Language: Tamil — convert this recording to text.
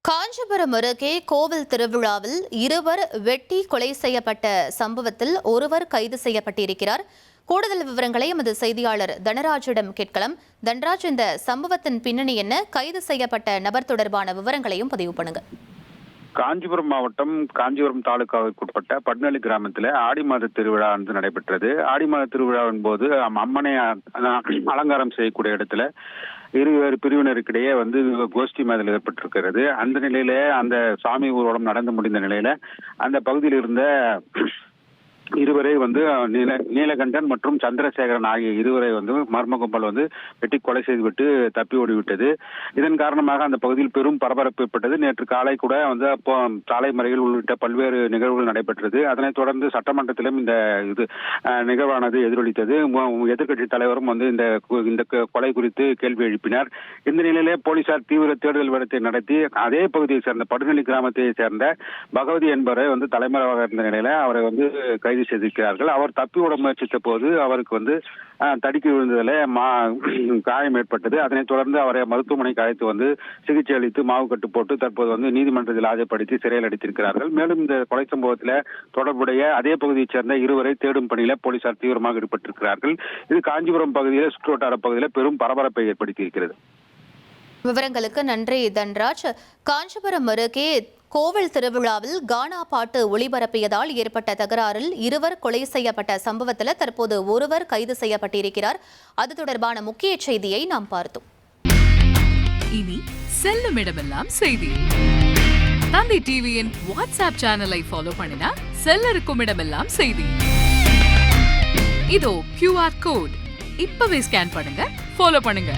காஞ்சிபுரம் அருகே கோவில் திருவிழாவில் இருவர் வெட்டி கொலை செய்யப்பட்ட சம்பவத்தில் ஒருவர் கைது செய்யப்பட்டிருக்கிறார். கூடுதல் விவரங்களை எமது செய்தியாளர் தனராஜிடம் கேட்கலாம். தனராஜ், இந்த சம்பவத்தின் பின்னணி என்ன? கைது செய்யப்பட்ட நபர் தொடர்பான விவரங்களையும் பதிவு பண்ணுங்க. காஞ்சிபுரம் மாவட்டம் காஞ்சிபுரம் தாலுகாவிற்குட்பட்ட பட்னலி கிராமத்தில் ஆடி மாத திருவிழா நடைபெற்றது. ஆடி மாத திருவிழாவின் போது அம்மனை அலங்காரம் செய்யக்கூடிய இடத்துல இருவேறு பிரிவினருக்கிடையே கோஷ்டி மோதல் ஏற்பட்டிருக்கிறது. அந்த நிலையில அந்த சாமி ஊர்வலம் நடந்து முடிந்த நிலையில அந்த பகுதியில் இருந்த இருவரை நீலகண்டன் மற்றும் சந்திரசேகரன் ஆகிய இருவரை மர்ம கும்பல் வெட்டி கொலை செய்துவிட்டு தப்பி ஓடிவிட்டது. இதன் காரணமாக அந்த பகுதியில் பெரும் பரபரப்பு ஏற்பட்டது. நேற்று காலை கூட அப்போ சாலை மறியல் உள்ளிட்ட பல்வேறு நிகழ்வுகள் நடைபெற்றது. அதனைத் தொடர்ந்து சட்டமன்றத்திலும் இந்த நிகழ்வானது எதிரொலித்தது. எதிர்க்கட்சி தலைவரும் இந்த கொலை குறித்து கேள்வி எழுப்பினார். இந்த நிலையிலே போலீசார் தீவிர தேடுதல் வேடத்தை நடத்தி அதே பகுதியை சேர்ந்த படுநெல்லி கிராமத்தை சேர்ந்த பகவதி என்பவரை தலைமறைவாக இருந்த நிலையில அவரை கைது செய்திருக்கிறார்கள். அவர் தப்பி ஓட முயற்சித்த போது அவருக்கு தடுக்கி விழுந்ததில் காயம் ஏற்பட்டது. அதனைத் தொடர்ந்து அவரை மருத்துவமனைக்கு அழைத்து சிகிச்சை அளித்து மாவு கட்டு போட்டு தற்போது நீதிமன்றத்தில் ஆஜர்படுத்தி சிறையில் அடைத்திருக்கிறார்கள். மேலும் இந்த கொலை சம்பவத்தில் தொடர்புடைய அதே பகுதியைச் சேர்ந்த இருவரை தேடும் பணியில போலீசார் தீவிரமாக ஈடுபட்டிருக்கிறார்கள். இது காஞ்சிபுரம் பகுதியில் சுற்றுவட்டார பகுதியில் பெரும் பரபரப்பை ஏற்படுத்தியிருக்கிறது. விவரங்களுக்கு நன்றி தன்ராஜ். காஞ்சிபுரம் அருகே கோவில் திருவிழாவில் கானா பாட்டு ஒளிபரப்பியதால் ஏற்பட்ட தகராறில் இருவர் கொலை செய்யப்பட்ட சம்பவத்தில் தற்போது ஒருவர் கைது செய்யப்பட்டிருக்கிறார். அது தொடர்பான முக்கிய செய்தியை நாம் பார்த்தோம். இனி செல்லும் இடமெல்லாம் செய்தி. தந்தை டிவியின் வாட்ஸ்அப் சேனலை ஃபாலோ பண்ணினா செல்ல இருக்கும் இடமெல்லாம் செய்தி. இதோ QR கோட் இப்பவே ஸ்கேன் பண்ணுங்க, ஃபாலோ பண்ணுங்க.